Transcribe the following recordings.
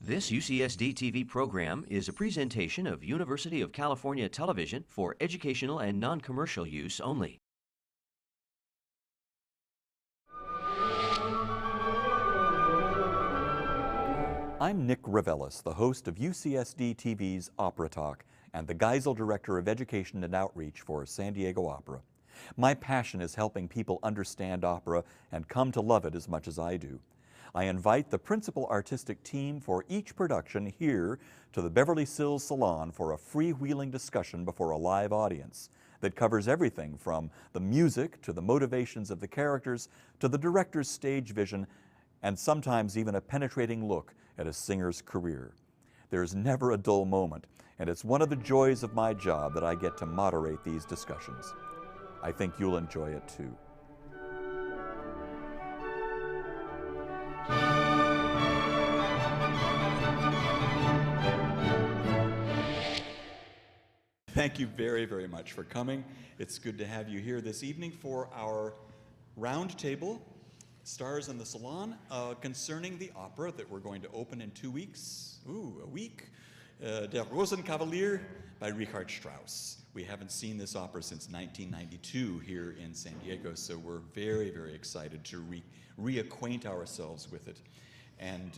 This UCSD TV program is a presentation of University of California Television for educational and non-commercial use only. I'm Nick Reveles, the host of UCSD TV's Opera Talk and the Geisel Director of Education and Outreach for San Diego Opera. My passion is helping people understand opera and come to love it as much as I do. I invite the principal artistic team for each production here to the Beverly Hills Salon for a freewheeling discussion before a live audience that covers everything from the music to the motivations of the characters to the director's stage vision and sometimes even a penetrating look at a singer's career. There's never a dull moment, and it's one of the joys of my job that I get to moderate these discussions. I think you'll enjoy it too. Thank you very, very much for coming. It's good to have you here this evening for our roundtable, Stars in the Salon, concerning the opera that we're going to open in 2 weeks. A week. Der Rosenkavalier by Richard Strauss. We haven't seen this opera since 1992 here in San Diego, so we're very, very excited to reacquaint ourselves with it. And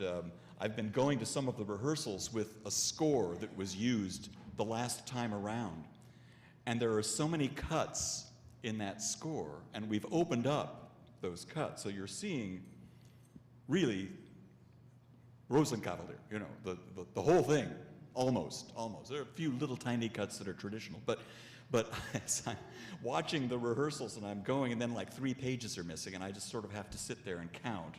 I've been going to some of the rehearsals with a score that was used the last time around. And there are so many cuts in that score, and we've opened up those cuts. So you're seeing really Rosenkavalier, you know, the whole thing, almost. There are a few little tiny cuts that are traditional, but as I'm watching the rehearsals and I'm going, and then like 3 pages are missing, and I just sort of have to sit there and count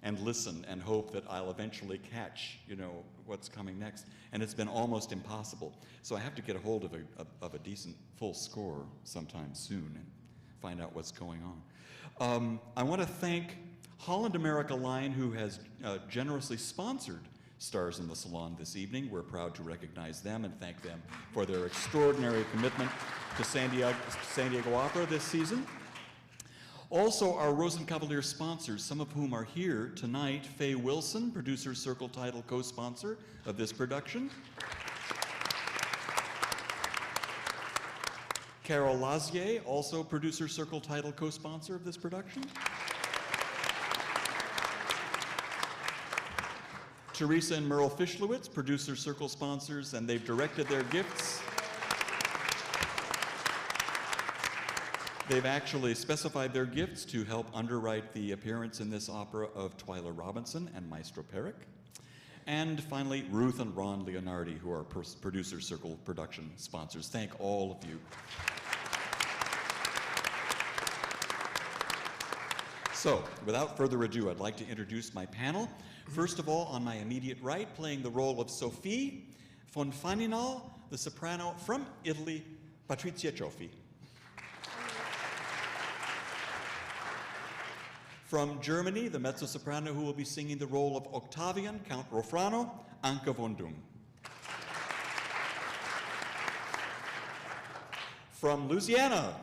and listen and hope that I'll eventually catch, you know, what's coming next. And it's been almost impossible. So I have to get a hold of a decent full score sometime soon and find out what's going on. I want to thank Holland America Line, who has generously sponsored Stars in the Salon this evening. We're proud to recognize them and thank them for their extraordinary commitment to San Diego Opera this season. Also, our Rosenkavalier sponsors, some of whom are here tonight: Faye Wilson, Producer Circle title co-sponsor of this production; Carol Lazier, also Producer Circle title co-sponsor of this production; Teresa and Merle Fischlowitz, Producer Circle sponsors, and they've directed their gifts. They've actually specified their gifts to help underwrite the appearance in this opera of Twyla Robinson and Maestro Perrick. And finally, Ruth and Ron Leonardi, who are Producer Circle production sponsors. Thank all of you. So, without further ado, I'd like to introduce my panel. First of all, on my immediate right, playing the role of Sophie von Faninal, the soprano from Italy, Patrizia Cioffi. From Germany, the mezzo-soprano who will be singing the role of Octavian, Count Rofrano, Anke von Dung. From Louisiana,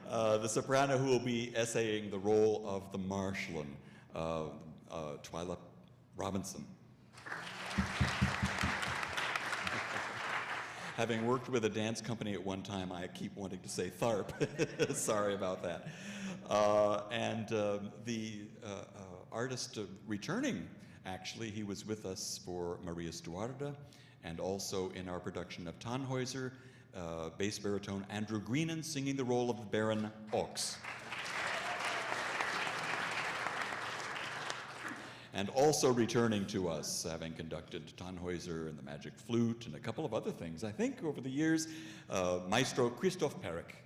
the soprano who will be essaying the role of the Marschallin, Twyla Robinson. Having worked with a dance company at one time, I keep wanting to say Tharp. Sorry about that. The artist returning, actually, he was with us for Maria Stuarda and also in our production of Tannhäuser, bass baritone Andrew Greenan singing the role of Baron Ochs. And also returning to us, having conducted Tannhäuser and the Magic Flute and a couple of other things, I think, over the years, Maestro Christoph Perrick.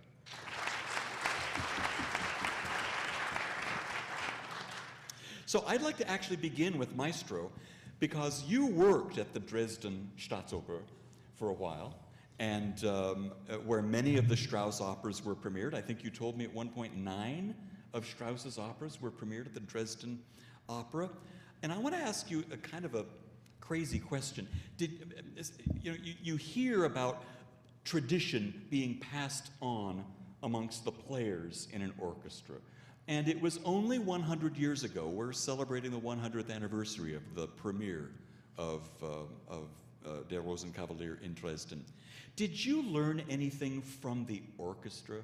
So I'd like to actually begin with Maestro, because you worked at the Dresden Staatsoper for a while, and where many of the Strauss operas were premiered. I think you told me at one point 9 of Strauss's operas were premiered at the Dresden Opera. And I want to ask you a kind of a crazy question. You hear about tradition being passed on amongst the players in an orchestra. And it was only 100 years ago. We're celebrating the 100th anniversary of the premiere of Der Rosenkavalier in Dresden. Did you learn anything from the orchestra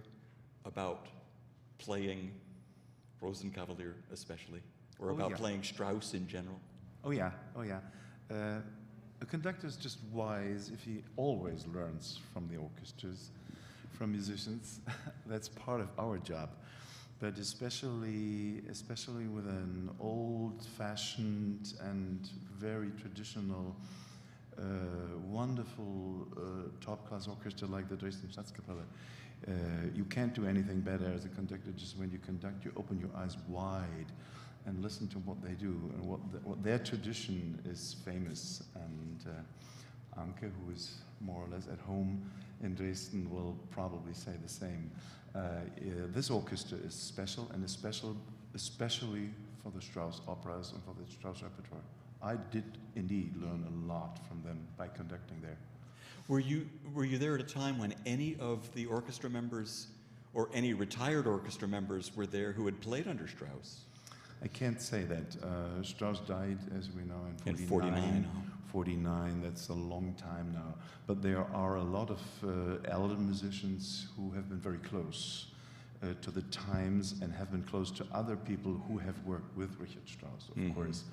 about playing Rosenkavalier especially, or about playing Strauss in general? Oh yeah. A conductor is just wise if he always learns from the orchestras, from musicians. That's part of our job. But especially with an old-fashioned and very traditional, wonderful top-class orchestra like the Dresden Staatskapelle, you can't do anything better as a conductor. Just when you conduct, you open your eyes wide and listen to what they do and what their tradition is famous. And Anke, who is more or less at home in Dresden, will probably say the same. This orchestra is special, and especially for the Strauss operas and for the Strauss repertoire. I did indeed learn a lot from them by conducting there. Were you there at a time when any of the orchestra members or any retired orchestra members were there who had played under Strauss? I can't say that. Strauss died, as we know, in 49. 49, that's a long time now. But there are a lot of elder musicians who have been very close to the times and have been close to other people who have worked with Richard Strauss, of course.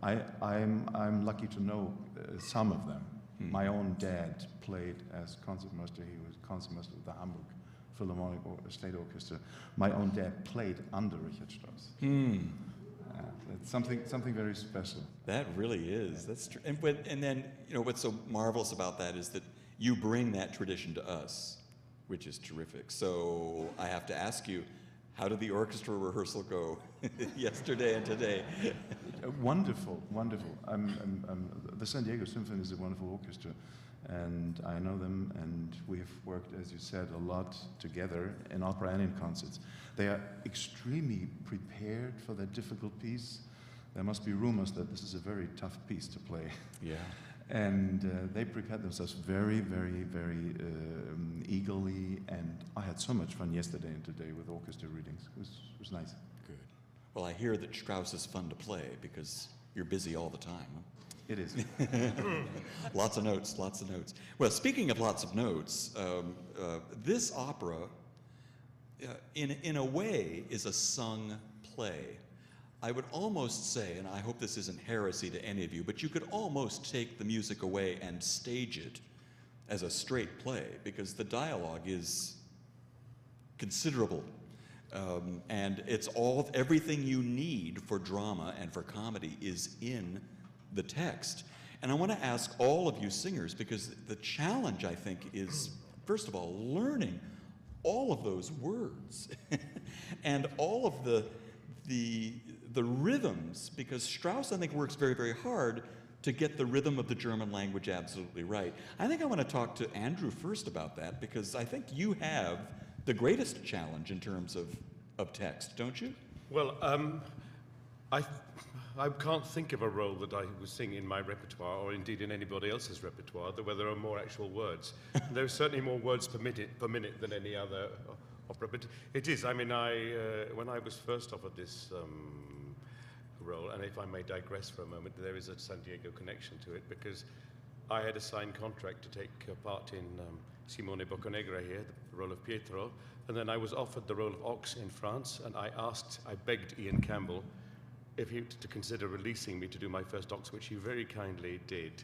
I'm lucky to know some of them. My own dad played as concertmaster. He was concertmaster of the Hamburg Philharmonic State Orchestra. My own dad played under Richard Strauss. It's something very special. That really is. That's true. And then, you know, what's so marvelous about that is that you bring that tradition to us, which is terrific. So I have to ask you, how did the orchestra rehearsal go yesterday and today? Wonderful, wonderful. The San Diego Symphony is a wonderful orchestra, and I know them, and we've worked, as you said, a lot together in opera and in concerts. They are extremely prepared for that difficult piece. There must be rumors that this is a very tough piece to play. Yeah. And they prepared themselves very, very, very eagerly, and I had so much fun yesterday and today with orchestra readings. It was nice. Good. Well, I hear that Strauss is fun to play because you're busy all the time. Huh? It is. Lots of notes, lots of notes. Well, speaking of lots of notes, this opera, in a way, is a sung play. I would almost say, and I hope this isn't heresy to any of you, but you could almost take the music away and stage it as a straight play, because the dialogue is considerable. And it's everything you need for drama and for comedy is in the text. And I want to ask all of you singers, because the challenge, I think, is, first of all, learning all of those words and all of the rhythms, because Strauss, I think, works very, very hard to get the rhythm of the German language absolutely right. I think I want to talk to Andrew first about that, because I think you have the greatest challenge in terms of text, don't you? Well, I can't think of a role that I would sing in my repertoire, or indeed in anybody else's repertoire, where there are more actual words. There are certainly more words per minute than any other opera, but it is. I mean, when I was first offered this role, and if I may digress for a moment, there is a San Diego connection to it, because I had a signed contract to take part in Simone Boccanegra here, the role of Pietro, and then I was offered the role of Ochs in France, and I begged Ian Campbell if he to consider releasing me to do my first Ochs, which he very kindly did.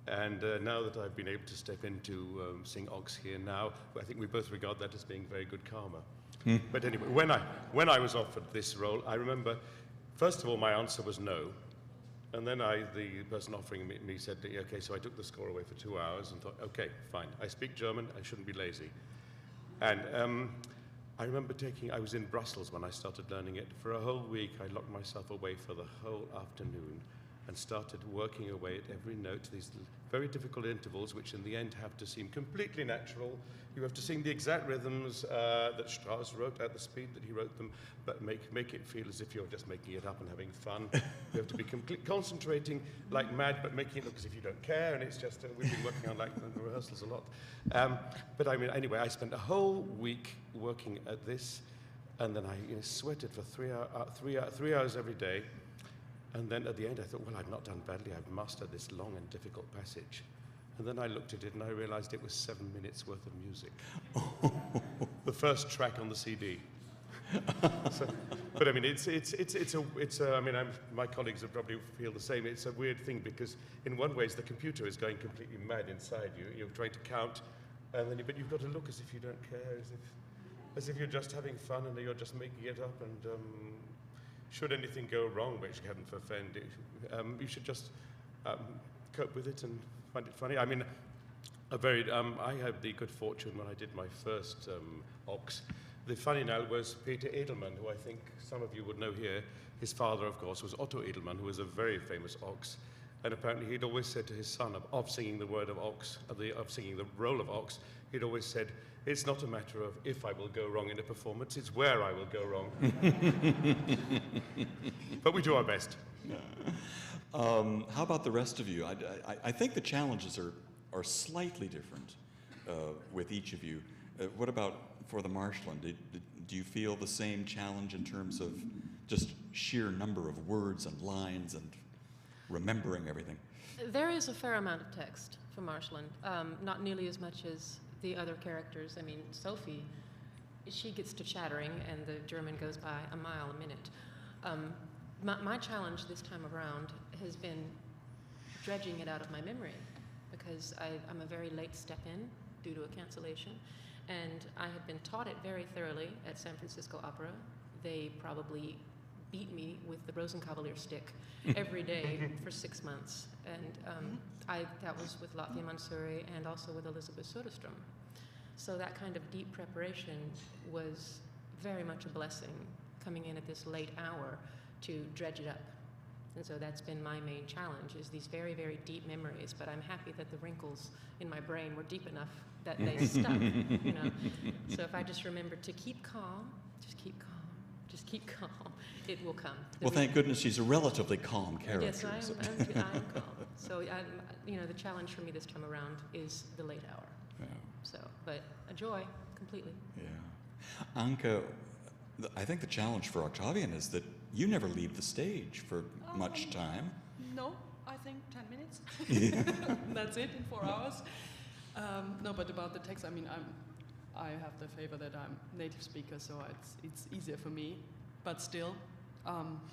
And now that I've been able to step in to sing Ochs here now, I think we both regard that as being very good karma. But anyway, when I was offered this role, I remember, first of all, my answer was no. And then the person offering me said, okay, so I took the score away for 2 hours and thought, okay, fine. I speak German, I shouldn't be lazy. And I remember I was in Brussels when I started learning it. For a whole week, I locked myself away for the whole afternoon and started working away at every note, these very difficult intervals, which in the end have to seem completely natural. You have to sing the exact rhythms that Strauss wrote at the speed that he wrote them, but make it feel as if you're just making it up and having fun. You have to be concentrating like mad, but making it look as if you don't care, and it's just, we've been working on the rehearsals a lot. But I mean, anyway, I spent a whole week working at this, And then I sweated for 3 hours every day. And then at the end, I thought, well, I've not done badly. I've mastered this long and difficult passage. And then I looked at it and I realized it was 7 minutes worth of music. The first track on the CD. So, but I mean, my colleagues will probably feel the same. It's a weird thing because in one way, the computer is going completely mad inside you. You're trying to count, and then but you've got to look as if you don't care, as if you're just having fun and you're just making it up. And should anything go wrong, which heaven forfend, you should just cope with it and find it funny. I mean, I had the good fortune when I did my first Ochs. The funny now was Peter Edelman, who I think some of you would know here. His father, of course, was Otto Edelman, who was a very famous Ochs. And apparently he'd always said to his son of singing the word of Ochs, of singing the role of Ochs, he'd always said, it's not a matter of if I will go wrong in a performance, it's where I will go wrong. But we do our best. How about the rest of you? I think the challenges are slightly different with each of you. What about for the Marshland? Do you feel the same challenge in terms of just sheer number of words and lines and remembering everything? There is a fair amount of text for Marshland, not nearly as much as the other characters. I mean, Sophie, she gets to chattering and the German goes by a mile a minute. My challenge this time around has been dredging it out of my memory because I'm a very late step in due to a cancellation. And I had been taught it very thoroughly at San Francisco Opera. They probably beat me with the Rosenkavalier stick every day for 6 months. And that was with Latvia Mansuri and also with Elizabeth Soderstrom. So that kind of deep preparation was very much a blessing coming in at this late hour to dredge it up. And so that's been my main challenge, is these very, very deep memories. But I'm happy that the wrinkles in my brain were deep enough that they stuck, you know. So if I just remember to keep calm, just keep calm, just keep calm, it will come. Well, thank goodness she's a relatively calm character. Yes, I am calm. So, the challenge for me this time around is the late hour. Yeah. So, but a joy, completely. Yeah. Anke, I think the challenge for Octavian is that you never leave the stage for much time. No, I think 10 minutes. That's it in 4 hours. No, but about the text, I mean, I have the favor that I'm native speaker, so it's easier for me. But still,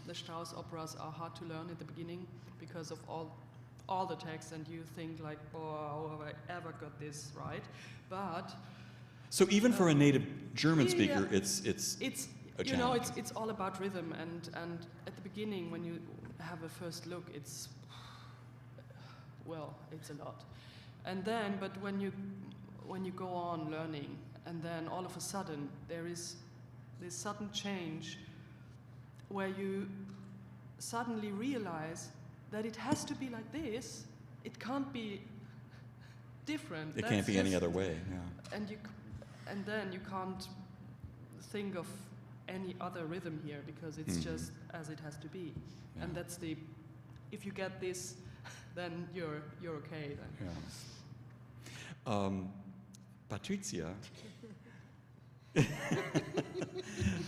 the Strauss operas are hard to learn at the beginning because of all the text, and you think like, oh, how have I ever got this right? But so even for a native German speaker, yeah, it's a you know, challenge. it's all about rhythm, and at the beginning when you have a first look, it's a lot. And then, but when you go on learning, and then all of a sudden there is this sudden change where you suddenly realize that it has to be like this. It can't be different. It can't be any other way. Yeah. And then you can't think of any other rhythm here because it's just as it has to be. Yeah. And that's if you get this, then you're okay then. Yeah. Patrizia.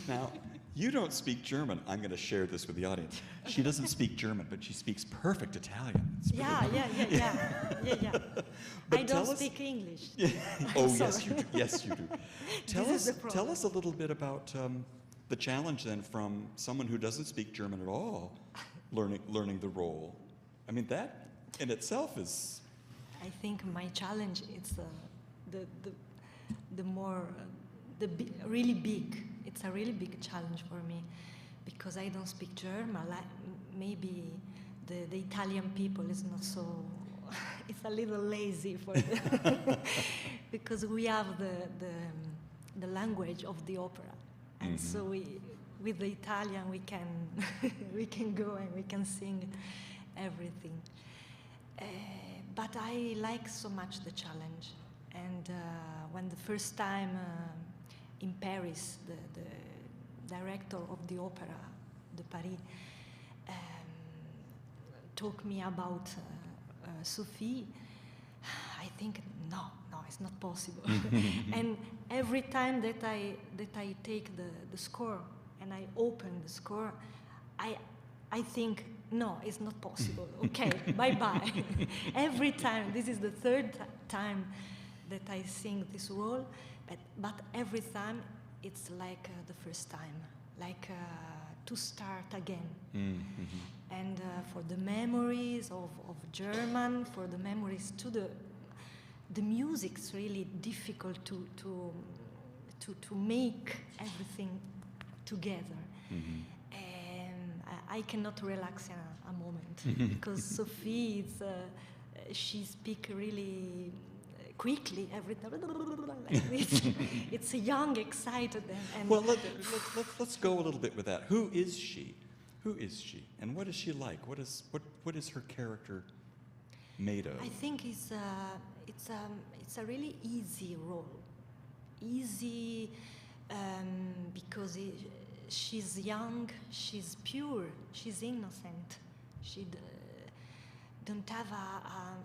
Now, you don't speak German. I'm going to share this with the audience. She doesn't speak German, but she speaks perfect Italian. It's Yeah. But I don't speak English. Oh, yes, you do. Yes, you do. Tell us a little bit about the challenge then from someone who doesn't speak German at all, learning the role. I mean, that in itself is. I think my challenge is really big. It's a really big challenge for me because I don't speak German. Maybe the Italian people is not so. It's a little lazy for because we have the language of the opera, and so with the Italian we can go and we can sing everything. But I like so much the challenge, and when the first time in Paris, the director of the Opera de Paris talked me about Sophie, I think, no, it's not possible. And every time that I take the score and I open the score, I think, no, it's not possible. Okay, bye-bye. Every time, this is the third time that I sing this role, but every time it's like the first time, like to start again. And for the memories of German, for the memories to the music's really difficult to make everything together. And I cannot relax in a moment because Sophie she speaks really quickly every time. Like this. It's a young, excited. And well, let's go a little bit with that. Who is she? Who is she? And what is she like? What is her character made of? I think it's a really easy role. Easy because she's young, she's pure, she's innocent. She don't have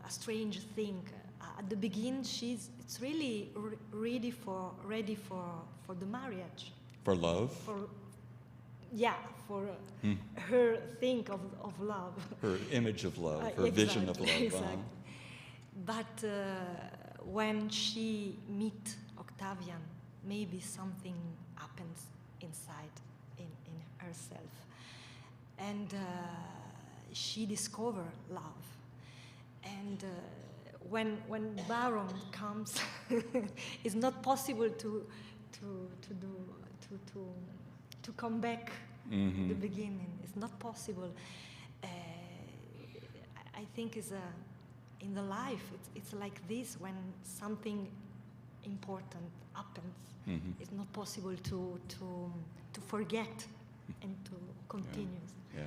a strange thing. At the beginning, it's really ready for the marriage. For love? For her think of love. Her image of love, her exactly, vision of love. Exactly. But when she meet Octavian, maybe something happens inside in herself. And she discover love. And when Baron comes, it's not possible to come back the beginning. It's not possible. I think in the life it's like this when something important happens. It's not possible to forget and to continue. Yeah.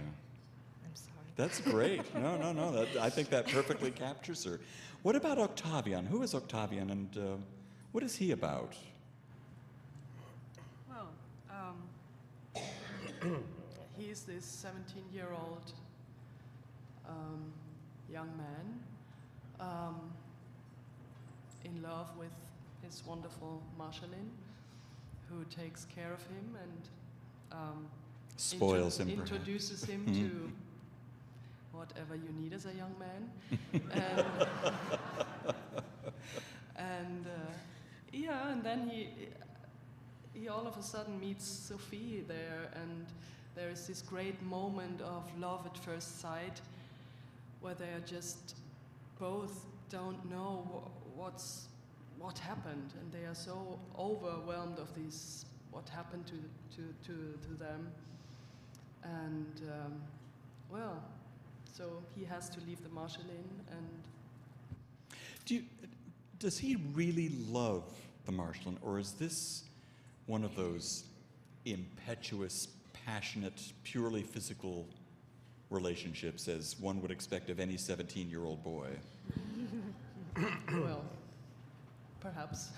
I'm sorry. That's great. No. I think that perfectly captures her. What about Octavian? Who is Octavian, and what is he about? Well, he's this 17-year-old young man in love with his wonderful Marschallin, who takes care of him and spoils him, introduces him to whatever you need as a young man. And then he all of a sudden meets Sophie there, and there is this great moment of love at first sight where they are just both don't know what happened, and they are so overwhelmed of what happened to them. And so he has to leave the Marschallin. And does he really love the Marschallin, or is this one of those impetuous, passionate, purely physical relationships as one would expect of any 17-year-old boy? Well, perhaps.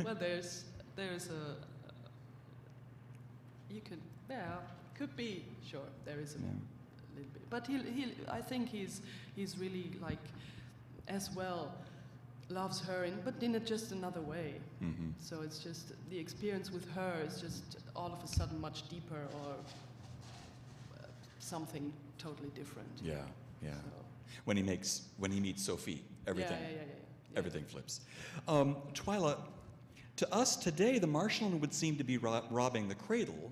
Well, there's a you could could be, sure, there is a little bit, but I think he's really like as well loves her, but in just another way. So it's just the experience with her is just all of a sudden much deeper, or something totally different. Yeah. So. When he meets Sophie, everything everything flips. Twyla, to us today, the Marschallin would seem to be robbing the cradle.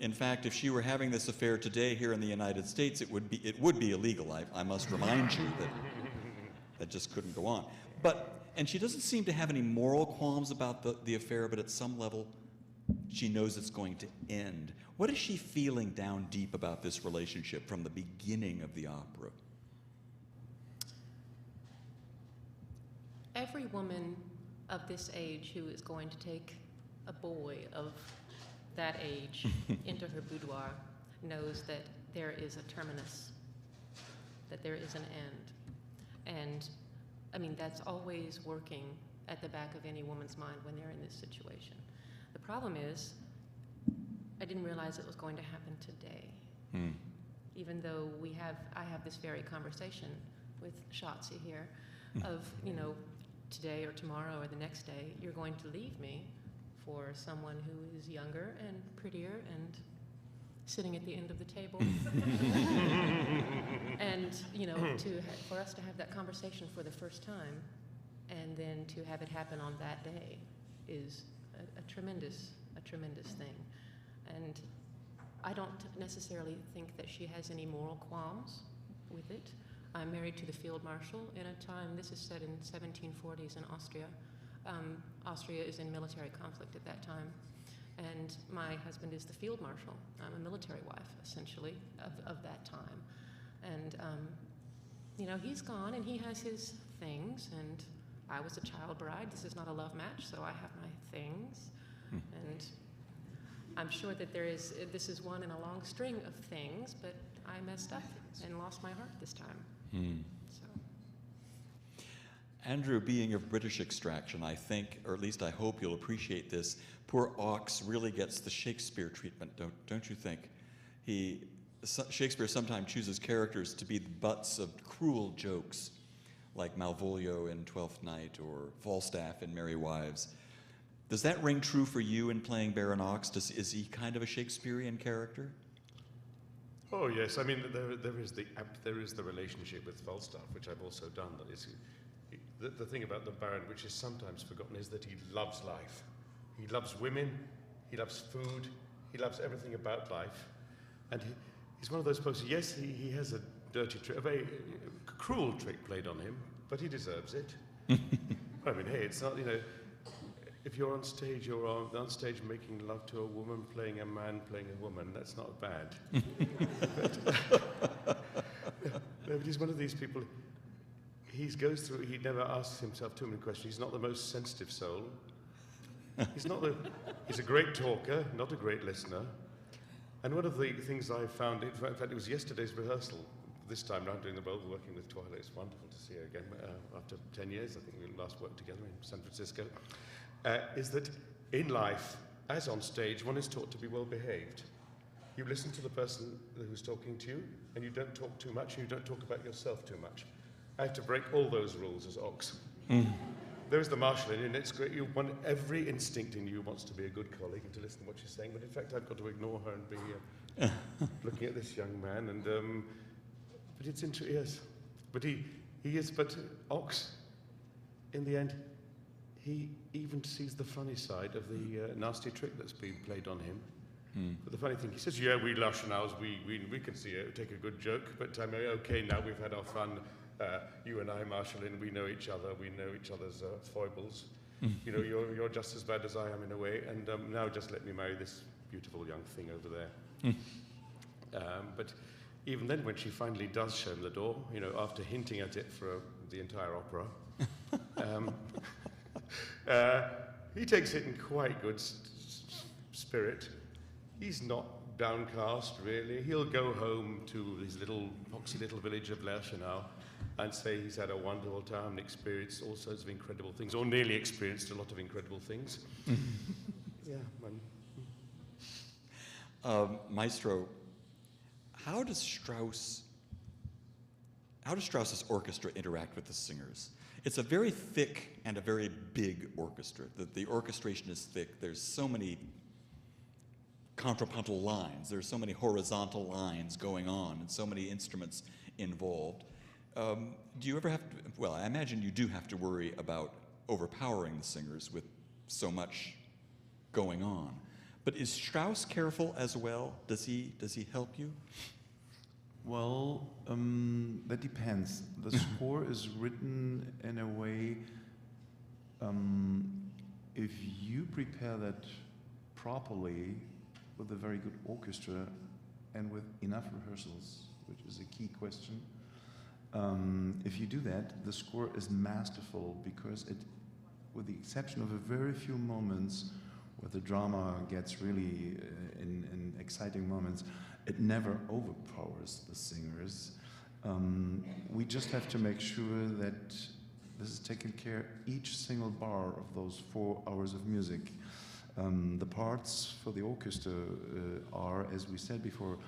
In fact, if she were having this affair today here in the United States, it would be illegal. I must remind you that just couldn't go on. And she doesn't seem to have any moral qualms about the affair, but at some level, she knows it's going to end. What is she feeling down deep about this relationship from the beginning of the opera? Every woman of this age who is going to take a boy of that age into her boudoir knows that there is a terminus, that there is an end. And I mean, that's always working at the back of any woman's mind when they're in this situation. The problem is, I didn't realize it was going to happen today. Even though I have this very conversation with Schatzi here of, you know, today or tomorrow or the next day, you're going to leave me for someone who is younger and prettier and sitting at the end of the table. And, you know, for us to have that conversation for the first time and then to have it happen on that day is a tremendous thing. And I don't necessarily think that she has any moral qualms with it. I'm married to the field marshal in a time, this is set in 1740s in Austria. Austria is in military conflict at that time. And my husband is the field marshal. I'm a military wife, essentially, of that time. And, you know, he's gone and he has his things, and I was a child bride. This is not a love match, so I have my things. And I'm sure that this is one in a long string of things, but I messed up and lost my heart this time. So. Andrew, being of British extraction, I think, or at least I hope you'll appreciate this, poor Ochs really gets the Shakespeare treatment, don't you think? Shakespeare sometimes chooses characters to be the butts of cruel jokes, like Malvolio in Twelfth Night or Falstaff in Merry Wives. Does that ring true for you in playing Baron Ochs? Is he kind of a Shakespearean character? Oh yes, I mean there is the relationship with Falstaff, which I've also done. That is, the thing about the Baron, which is sometimes forgotten, is that he loves life. He loves women, he loves food, he loves everything about life, and he's one of those folks. Yes, he has a dirty trick, a very cruel trick played on him, but he deserves it. I mean, hey, it's not, you know. If you're on stage, making love to a woman, playing a man, playing a woman, that's not bad. But he's one of these people, he never asks himself too many questions. He's not the most sensitive soul. He's a great talker, not a great listener. And one of the things I found, in fact, it was yesterday's rehearsal, this time round doing the role, working with Twyla. It's wonderful to see her again after 10 years. I think we last worked together in San Francisco. Is that in life, as on stage, one is taught to be well behaved. You listen to the person who's talking to you, and you don't talk too much, and you don't talk about yourself too much. I have to break all those rules as Ochs. There's the marshal in, and it's great. Every instinct in you wants to be a good colleague and to listen to what she's saying, but in fact, I've got to ignore her and be looking at this young man. And but it's interesting, yes. But he is. But Ochs, in the end, he even sees the funny side of the nasty trick that's being played on him. But the funny thing, he says, yeah, we Lachenals, we can see it, take a good joke, but okay, now we've had our fun. You and I, Marshallin, we know each other, we know each other's foibles. You know, you're just as bad as I am in a way, and now just let me marry this beautiful young thing over there. But even then, when she finally does show him the door, you know, after hinting at it for the entire opera, he takes it in quite good spirit. He's not downcast, really. He'll go home to his little poxy little village of Lerchenau and say he's had a wonderful time and experienced all sorts of incredible things, or nearly experienced a lot of incredible things. Yeah. Maestro, how does Strauss's orchestra interact with the singers? It's a very thick and a very big orchestra. The orchestration is thick. There's so many contrapuntal lines. There's so many horizontal lines going on and so many instruments involved. Do you ever have to, well, I imagine you do have to worry about overpowering the singers with so much going on. But is Strauss careful as well? Does he help you? Well, that depends. The score is written in a way, if you prepare that properly with a very good orchestra and with enough rehearsals, which is a key question, if you do that, the score is masterful because it, with the exception of a very few moments where the drama gets really in exciting moments, it never overpowers the singers. We just have to make sure that this is taken care each single bar of those 4 hours of music. The parts for the orchestra are, as we said before,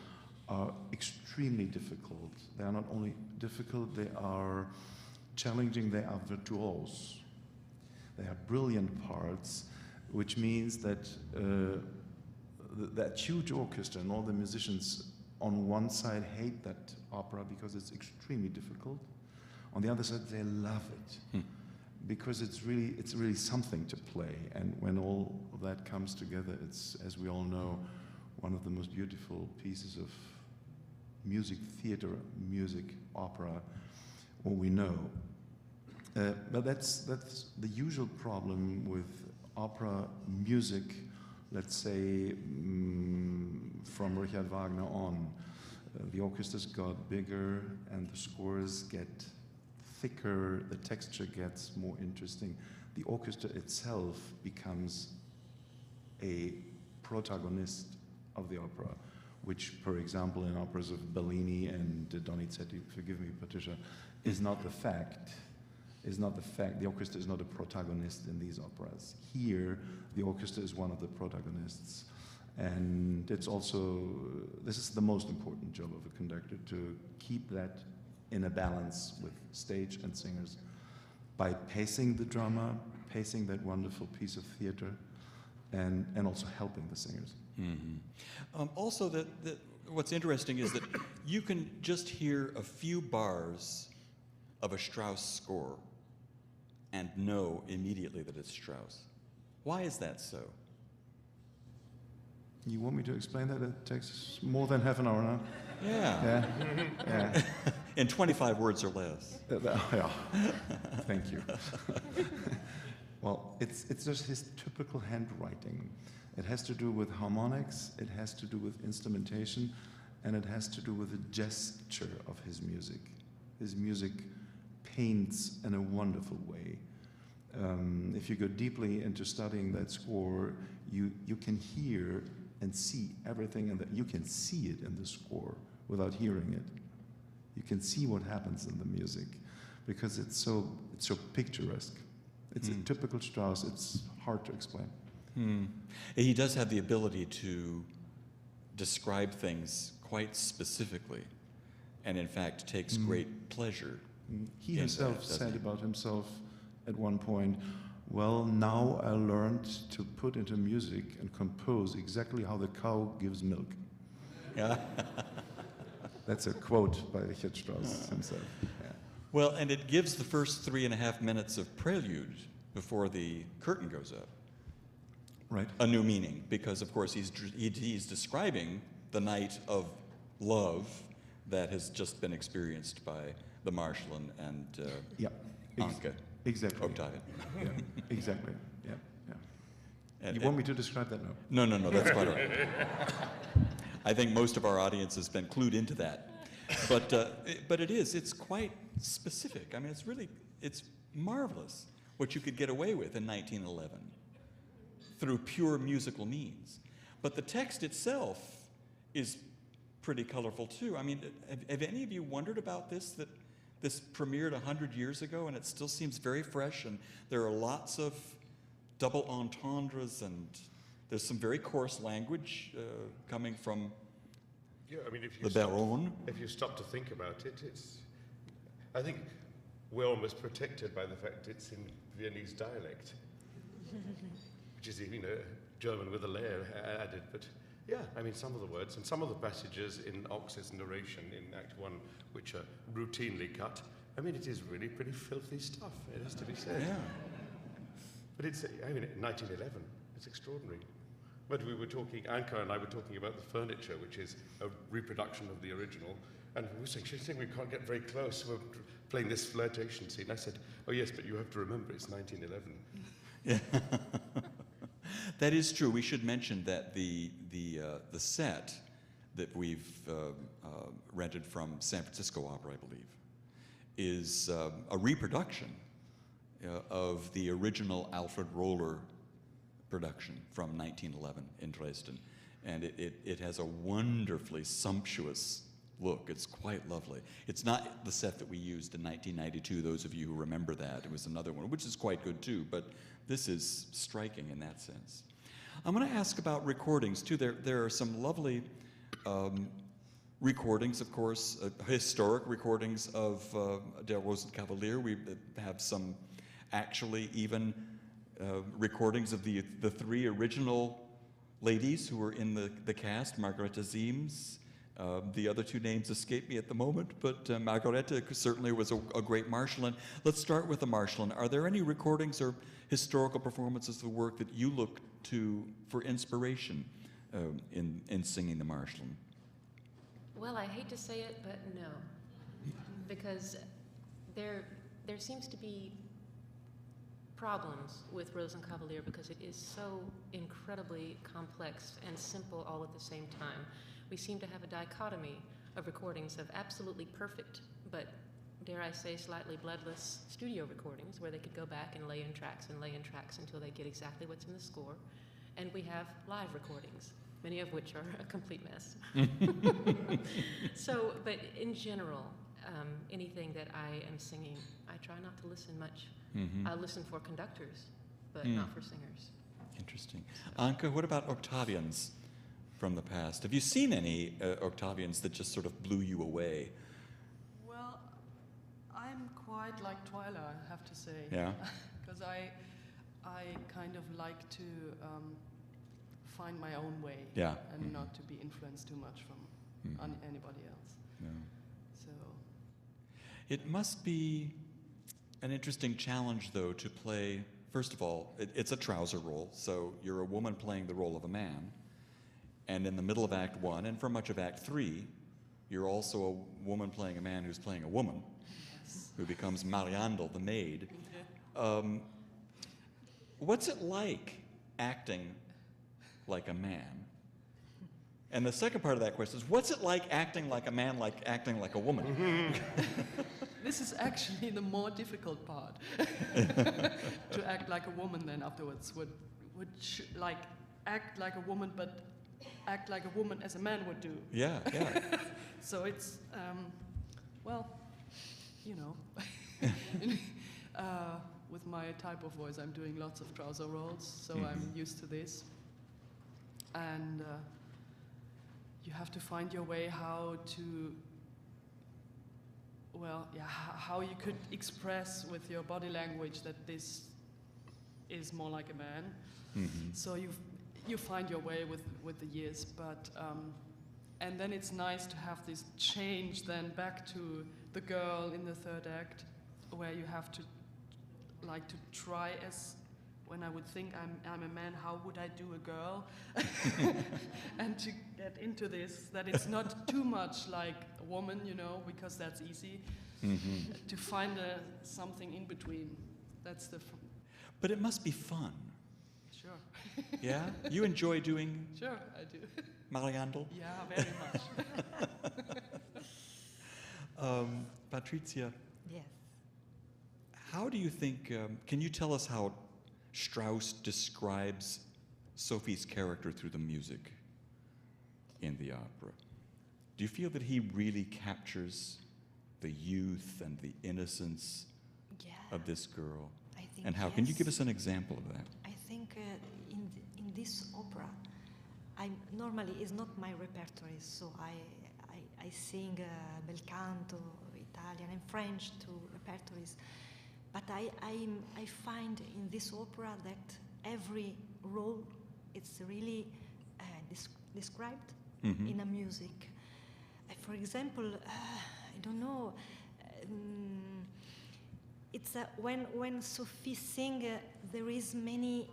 are extremely difficult. They are not only difficult, they are challenging, they are virtuose. They are brilliant parts, which means that that huge orchestra and all the musicians on one side hate that opera because it's extremely difficult. On the other side, they love it because it's really something to play. And when all of that comes together, it's, as we all know, one of the most beautiful pieces of music, theater, music, opera, what we know. But that's the usual problem with opera music, let's say, from Richard Wagner on. The orchestras got bigger and the scores get thicker, the texture gets more interesting. The orchestra itself becomes a protagonist of the opera, which, for example, in operas of Bellini and Donizetti, forgive me, Patricia, is not the fact. The orchestra is not a protagonist in these operas. Here, the orchestra is one of the protagonists. And it's also, this is the most important job of a conductor, to keep that in a balance with stage and singers by pacing the drama, pacing that wonderful piece of theater, and also helping the singers. Mm-hmm. Also, what's interesting is that you can just hear a few bars of a Strauss score and know immediately that it's Strauss. Why is that so? You want me to explain that? It takes more than half an hour now. Yeah. Yeah. In 25 words or less. Yeah. Thank you. Well, it's just his typical handwriting. It has to do with harmonics, it has to do with instrumentation, and it has to do with the gesture of his music. His music paints in a wonderful way. If you go deeply into studying that score, you can hear and see everything, and you can see it in the score without hearing it. You can see what happens in the music because it's so picturesque. It's a typical Strauss. It's hard to explain. He does have the ability to describe things quite specifically, and in fact takes great pleasure. He himself said about himself at one point, well, now I learned to put into music and compose exactly how the cow gives milk. Yeah. That's a quote by Richard Strauss himself. Yeah. Well, and it gives the first 3.5 minutes of prelude before the curtain goes up. Right. A new meaning, because of course he's describing the night of love that has just been experienced by the Marschallin and Anke. Exactly. Octavia. Yeah, exactly. Yeah. And, you want me to describe that now? No, that's quite all right. I think most of our audience has been clued into that. But it's quite specific. I mean, it's marvelous what you could get away with in 1911 through pure musical means. But the text itself is pretty colorful too. I mean, have any of you wondered about this, that this premiered 100 years ago and it still seems very fresh, and there are lots of double entendres, and there's some very coarse language coming from the Baron. If you stop to think about it, I think we're almost protected by the fact it's in Viennese dialect, which is, German with a layer added. But yeah, I mean, some of the words and some of the passages in Ochs' narration in Act 1, which are routinely cut, I mean, it is really pretty filthy stuff, it has to be said. Yeah. But in 1911, it's extraordinary. But we were talking, Anke and I were talking about the furniture, which is a reproduction of the original, and we were saying, she's saying we can't get very close, we're playing this flirtation scene. I said, oh yes, but you have to remember it's 1911. Yeah. That is true. We should mention that the set that we've rented from San Francisco Opera, I believe, is a reproduction of the original Alfred Roller production from 1911 in Dresden. And it has a wonderfully sumptuous look. It's quite lovely. It's not the set that we used in 1992, those of you who remember that. It was another one, which is quite good too, but this is striking in that sense. I'm going to ask about recordings too. There are some lovely recordings, of course, historic recordings of Der Rosenkavalier. We have some actually even recordings of the three original ladies who were in the cast, Margarete Siems. The other two names escape me at the moment, but Margarete certainly was a great Marschallin. Let's start with the Marschallin. Are there any recordings or historical performances of the work that you look to for inspiration in singing the Marschallin? Well, I hate to say it, but no, because there seems to be problems with Rosenkavalier because it is so incredibly complex and simple all at the same time. We seem to have a dichotomy of recordings of absolutely perfect, but dare I say slightly bloodless studio recordings where they could go back and lay in tracks until they get exactly what's in the score. And we have live recordings, many of which are a complete mess. So, but in general, anything that I am singing, I try not to listen much. I listen for conductors, but not for singers. Interesting. Anke, what about Octavians from the past? Have you seen any Octavians that just sort of blew you away? Well, I'm quite like Twyla, I have to say. Yeah. Because I kind of like to find my own way. Yeah. And not to be influenced too much from anybody else. No. So. It must be an interesting challenge, though, to play. First of all, it's a trouser role, so you're a woman playing the role of a man. And in the middle of Act 1, and for much of Act 3, you're also a woman playing a man who's playing a woman, who becomes Mariandel, the maid. What's it like acting like a man? And the second part of that question is, what's it like acting like a man, like acting like a woman? This is actually the more difficult part. To act like a woman then afterwards. Like act like a woman, but act like a woman as a man would do. Yeah, yeah. So it's, well, you know. With my type of voice, I'm doing lots of trouser rolls, so I'm used to this. And you have to find your way how to, well, yeah, how you could express with your body language that this is more like a man. So you find your way with the years, but and then it's nice to have this change then back to the girl in the third act, where you have to like to try as, when I would think I'm a man, how would I do a girl? And to get into this, that it's not too much like a woman, you know, because that's easy. To find something in between, that's the. But it must be fun. Sure. Yeah? You enjoy doing Sure, I do. Mariandel? Yeah, very much. Patricia, Yes. how do you think, can you tell us how Strauss describes Sophie's character through the music in the opera? Do you feel that he really captures the youth and the innocence of this girl? I think And how? Can you give us an example of that? I think in this opera, normally it's not my repertoire, so I sing bel canto, Italian and French, two repertories. But I find in this opera that every role is really described in a music. For example, I don't know. It's when Sophie sings, there is many.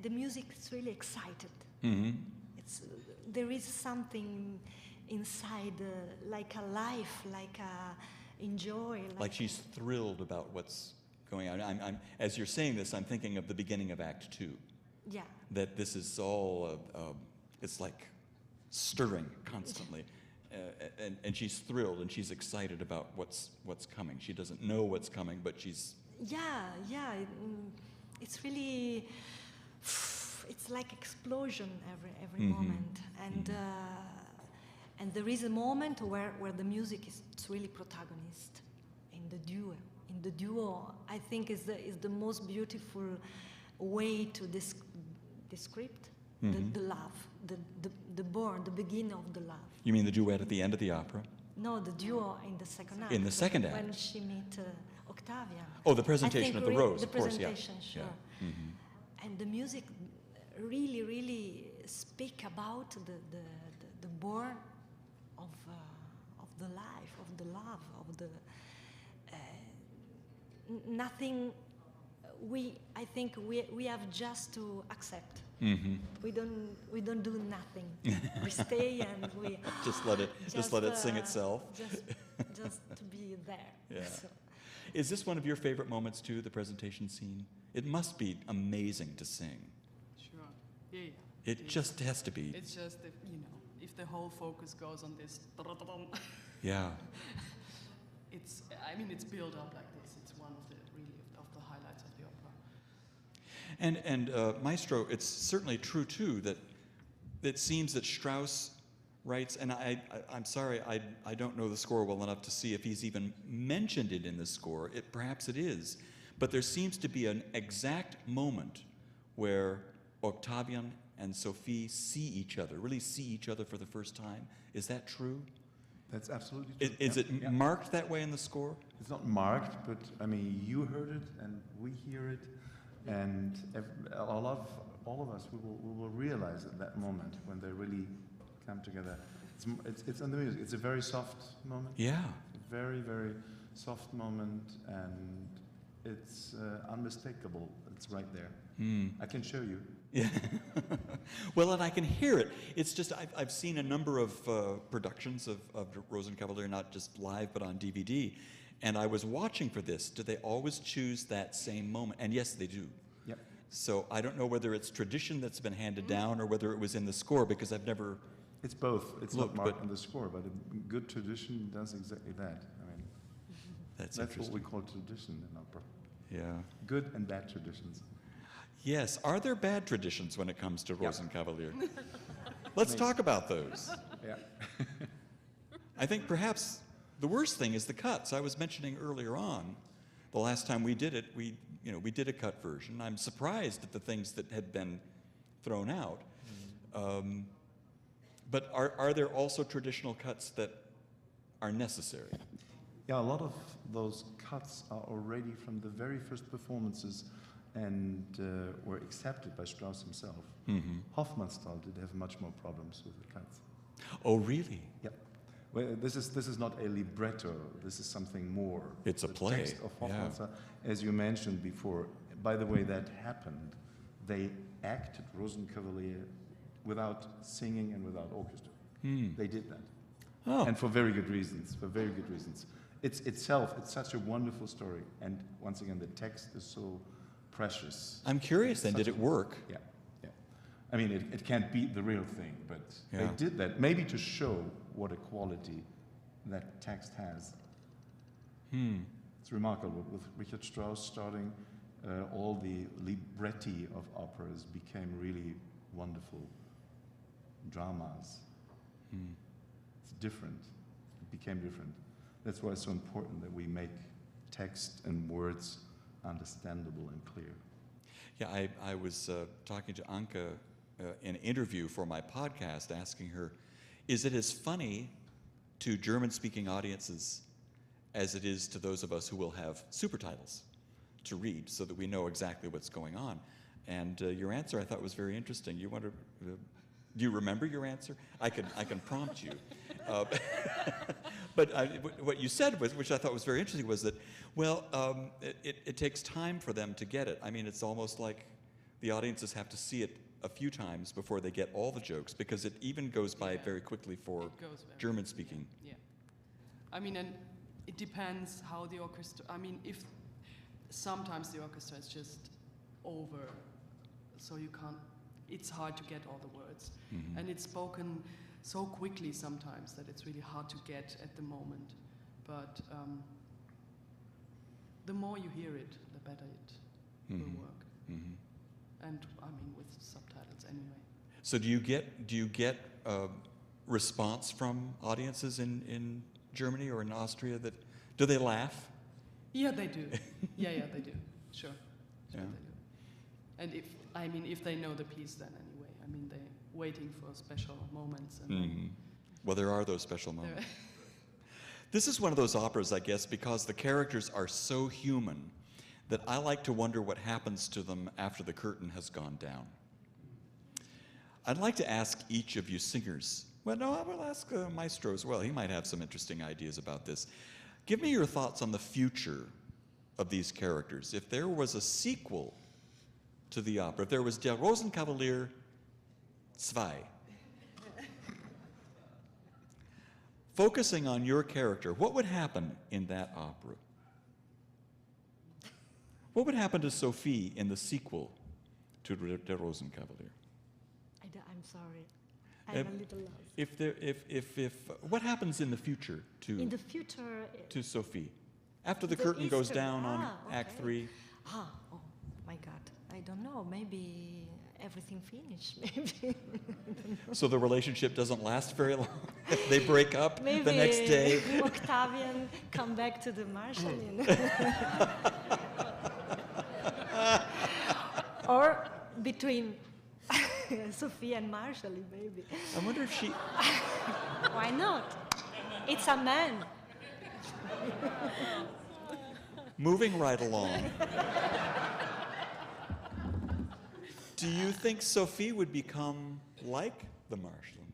The music is really excited. There is something inside, like a life, like a enjoy. Like she's thrilled about what's going on. I'm as you're saying this, I'm thinking of the beginning of Act 2. Yeah. That this is all, it's like stirring constantly. And she's thrilled and she's excited about what's coming. She doesn't know what's coming, but she's... Yeah. It's really... It's like explosion every moment. And there is a moment where the music is really protagonist in the duo. In the duo, I think is the most beautiful way to describe the love, the born, the beginning of the love. You mean the duet at the end of the opera? No, the duo in the second act. In the second act. When she met Octavian. Oh, the presentation of the rose, the of course, yeah. presentation, sure. Yeah. Mm-hmm. And the music really, really speak about the born of the life, of the love, of the nothing. I think we have just to accept. Mm-hmm. We don't do nothing. We stay and we just let it sing itself. Just to be there. Yeah. So. Is this one of your favorite moments too, the presentation scene? It must be amazing to sing. Sure. Yeah. It just has to be. It's just if the whole focus goes on this. Yeah. It's built up like this. It's one of the highlights of the opera. And Maestro, it's certainly true too that it seems that Strauss writes, and I'm sorry, I don't know the score well enough to see if he's even mentioned it in the score. Perhaps it is, but there seems to be an exact moment where Octavian and Sophie really see each other for the first time. Is that true? That's absolutely true. Is it marked that way in the score? It's not marked, but I mean, you heard it and we hear it, and all of us, we will realize at that moment when they really come together. It's in the music. It's a very soft moment. Yeah. Very, very soft moment, and it's unmistakable. It's right there. I can show you. Yeah. Well, and I can hear it. It's just I've seen a number of productions of Rosenkavalier, not just live but on DVD, and I was watching for this. Do they always choose that same moment? And yes, they do. Yep. So I don't know whether it's tradition that's been handed down or whether it was in the score, because I've never. It's both. It's Look, not marked in the score, but a good tradition does exactly that. I mean, that's what we call tradition in opera. Yeah. Good and bad traditions. Yes. Are there bad traditions when it comes to Rosenkavalier? Let's talk about those. Yeah. I think perhaps the worst thing is the cuts. I was mentioning earlier on, the last time we did it, we did a cut version. I'm surprised at the things that had been thrown out. But are there also traditional cuts that are necessary? Yeah, a lot of those cuts are already from the very first performances and were accepted by Strauss himself. Mm-hmm. Hofmannsthal did have much more problems with the cuts. Oh, really? Yeah. Well, this is not a libretto. This is something more. It's a play. The text of Hofmannsthal, as you mentioned before. By the way, that happened. They acted Rosenkavalier without singing and without orchestra. They did that. Oh. And for very good reasons. It's such a wonderful story. And once again, the text is so precious. I'm curious then, did it work? Yeah. I mean, it can't beat the real thing, but they did that, maybe to show what a quality that text has. It's remarkable. With Richard Strauss starting, all the libretti of operas became really wonderful dramas. It's different. It became different. That's why it's so important that we make text and words understandable and clear. Yeah, I was talking to Anke in an interview for my podcast, asking her, is it as funny to German-speaking audiences as it is to those of us who will have supertitles to read so that we know exactly what's going on? And your answer I thought was very interesting. You want to, do you remember your answer? I can prompt you. But what you said, which I thought was very interesting, was that, well, it takes time for them to get it. I mean, it's almost like the audiences have to see it a few times before they get all the jokes, because it even goes by very quickly for German-speaking. Yeah. I mean, and it depends how the orchestra, I mean, if sometimes the orchestra is just over, so you can't, it's hard to get all the words. Mm-hmm. And it's spoken so quickly sometimes that it's really hard to get at the moment. But the more you hear it, the better it will work. Mm-hmm. And I mean, with subtitles anyway. So do you get response from audiences in Germany or in Austria that, do they laugh? Yeah, they do. yeah, they do. Sure, Yeah. they do. And if they know the piece, then anyway. I mean, they're waiting for special moments. And then Well, there are those special moments. This is one of those operas, I guess, because the characters are so human that I like to wonder what happens to them after the curtain has gone down. I'd like to ask each of you singers, well, no, I will ask Maestro as well. He might have some interesting ideas about this. Give me your thoughts on the future of these characters. If there was a sequel to the opera, if there was Der Rosenkavalier 2, focusing on your character, what would happen in that opera? What would happen to Sophie in the sequel to Der Rosenkavalier? I'm sorry. I'm a little lost. If what happens in the future to In the future, to Sophie after the the curtain goes Easter- down on okay. Act 3? oh my God, I don't know. Maybe everything finished. Maybe. So the relationship doesn't last very long. They break up Maybe the next day. Octavian come back to the Marschallin. Or between Sophie and Marschallin, maybe. I wonder if she. Why not? It's a man. Moving right along. Do you think Sophie would become like the Marschallin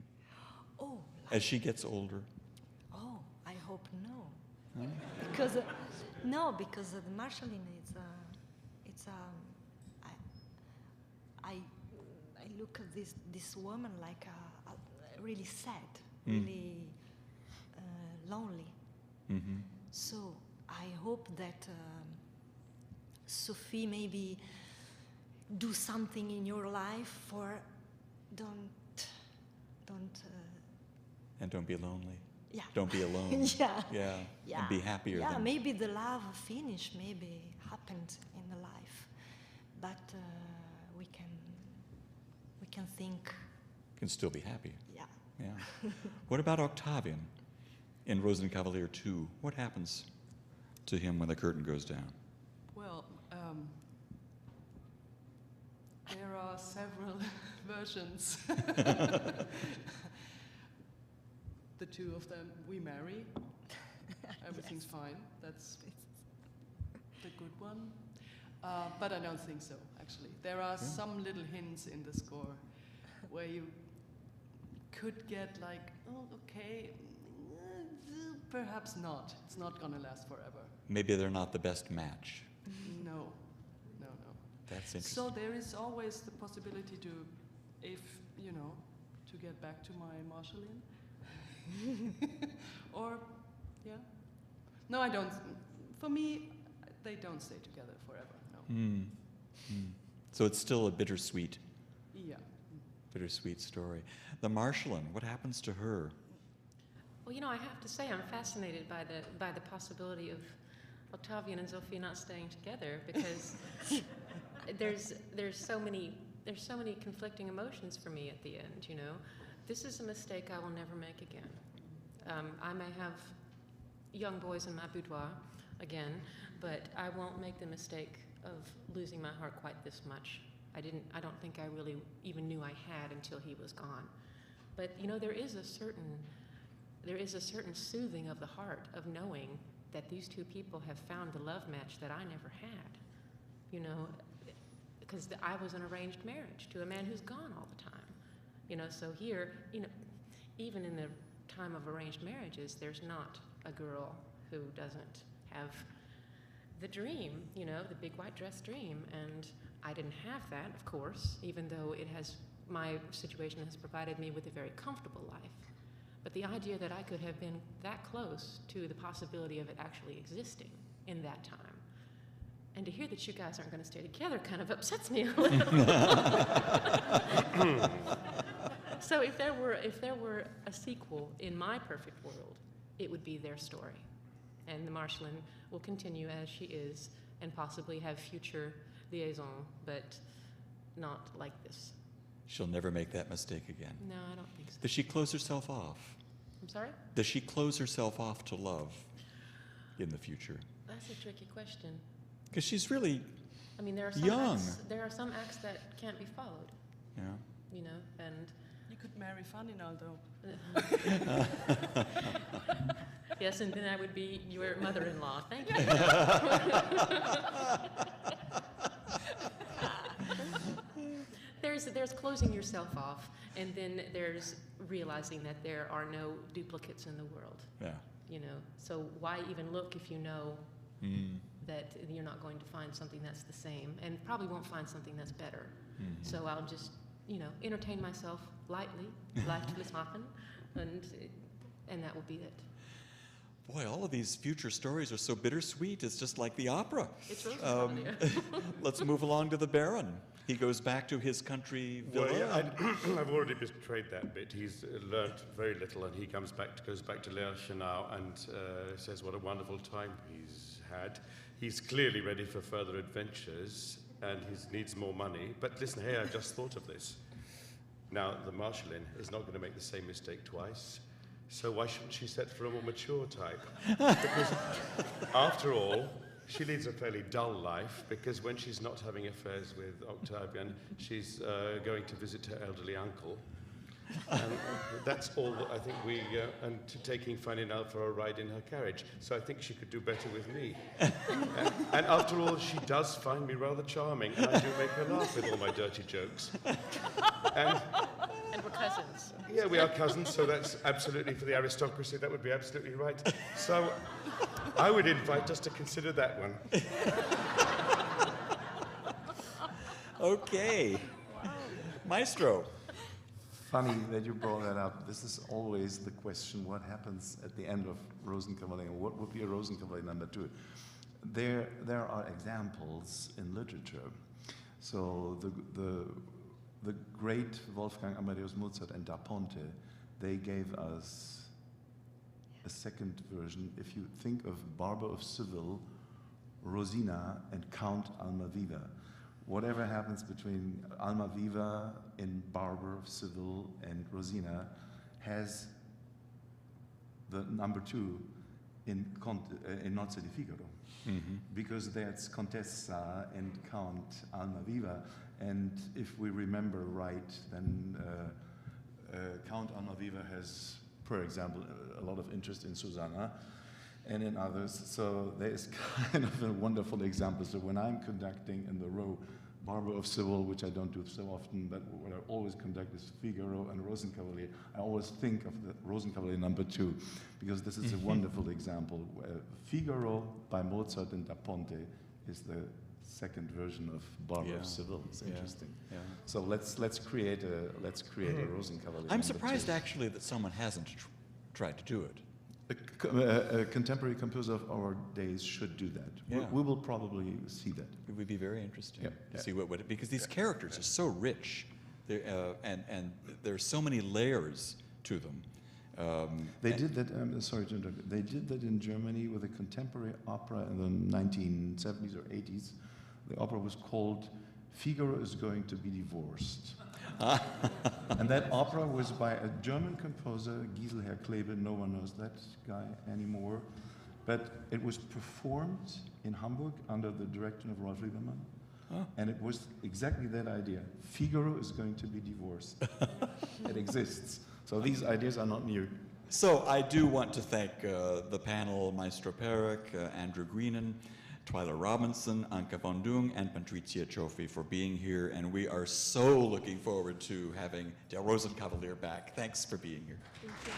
Oh, as she gets older? I hope no. Because because the Marschallin is I look at this woman like a really sad, really lonely. So I hope that Sophie maybe do something in your life for don't And don't be lonely. yeah. Don't be alone. Yeah. Yeah. And be happier. Yeah, than maybe the love finish maybe happened in the life, but we can think. can still be happy. Yeah. Yeah. What about Octavian in Rosenkavalier 2? What happens to him when the curtain goes down? Well, there are several versions. The two of them, we marry. Everything's fine. That's the good one. But I don't think so, actually. There are some little hints in the score where you could get like, oh, okay, perhaps not. It's not going to last forever. Maybe they're not the best match. No. That's interesting. So there is always the possibility to, if, to get back to my Marschallin. Or, yeah. No, I don't. For me, they don't stay together forever, no. So it's still a bittersweet Yeah. story. The Marschallin, what happens to her? Well, I have to say I'm fascinated by the possibility of Octavian and Sophie not staying together, because there's so many conflicting emotions for me at the end. This is a mistake I will never make again. I may have young boys in my boudoir again, but I won't make the mistake of losing my heart quite this much. I don't think I really even knew I had until he was gone. But there is a certain soothing of the heart of knowing that these two people have found the love match that I never had. Because I was an arranged marriage to a man who's gone all the time. So here, even in the time of arranged marriages, there's not a girl who doesn't have the dream, the big white dress dream. And I didn't have that, of course, even though my situation has provided me with a very comfortable life. But the idea that I could have been that close to the possibility of it actually existing in that time, and to hear that you guys aren't going to stay together kind of upsets me a little. So if there were a sequel in my perfect world, it would be their story, and the Marschallin will continue as she is and possibly have future liaison, but not like this. She'll never make that mistake again. No, I don't think so. Does she close herself off? I'm sorry? Does she close herself off to love in the future? That's a tricky question. Because she's really I mean, there are some young. acts that can't be followed. Yeah. you know, and You could marry Faninaldo. yes, and then I would be your mother-in-law. Thank you. There's closing yourself off, and then there's realizing that there are no duplicates in the world. Yeah. You know, so why even look if you know that you're not going to find something that's the same, and probably won't find something that's better. So I'll just, you know, entertain myself lightly, leichtlich machen, and that will be it. Boy, all of these future stories are so bittersweet. It's just like the opera. It's Rosenkavalier. Let's move along to the Baron. He goes back to his country villa. Well, yeah, I've already betrayed that bit. He's learnt very little, and he goes back to Lerchenau and says what a wonderful time he's had. He's clearly ready for further adventures, and he needs more money. But listen, hey, I've just thought of this. Now, the Marschallin is not going to make the same mistake twice. So why shouldn't she set for a more mature type? Because after all, she leads a fairly dull life, because when she's not having affairs with Octavian, she's going to visit her elderly uncle. And that's all that I think and taking Faninal for a ride in her carriage. So I think she could do better with me. And after all, she does find me rather charming, and I do make her laugh with all my dirty jokes. And we're cousins. yeah, we are cousins, so that's absolutely, for the aristocracy, that would be absolutely right. So I would invite us to consider that one. Okay. Maestro. Funny that you brought that up. This is always the question, what happens at the end of Rosenkavalier? What would be a Rosenkavalier number 2? There are examples in literature. So the great Wolfgang Amadeus Mozart and Da Ponte, they gave us a second version. If you think of Barber of Seville, Rosina, and Count Almaviva, whatever happens between Almaviva in Barber of Seville and Rosina has the number 2 in Nozze di Figaro, because that's Contessa and Count Almaviva. And if we remember right, then Count Almaviva has, for example, a lot of interest in Susanna and in others. So there is kind of a wonderful example. So when I'm conducting in the row Barber of Seville, which I don't do so often, but what I always conduct is Figaro and Rosenkavalier, I always think of the Rosenkavalier number 2, because this is a wonderful example. Figaro by Mozart and Da Ponte is the second version of Barber of Seville. It's interesting. Yeah. So let's create a Rosenkavalier. I'm surprised actually that someone hasn't tried to do it. A contemporary composer of our days should do that. Yeah. We will probably see that. It would be very interesting Yeah. to see what because these characters are so rich, and there's so many layers to them. They did that. Sorry to interrupt. They did that in Germany with a contemporary opera in the 1970s or 80s. The opera was called "Figaro is Going to Be Divorced," and that opera was by a German composer, Giselher Klebe. No one knows that guy anymore, but it was performed in Hamburg under the direction of Rolf Liebermann. And it was exactly that idea. Figaro is going to be divorced. It exists. So these ideas are not new. So I do want to thank the panel, Maestro Perek, Andrew Greenan, Twyla Robinson, Anke von Dung, and Patricia Cioffi for being here. And we are so looking forward to having Der Rosenkavalier back. Thanks for being here. Thank you.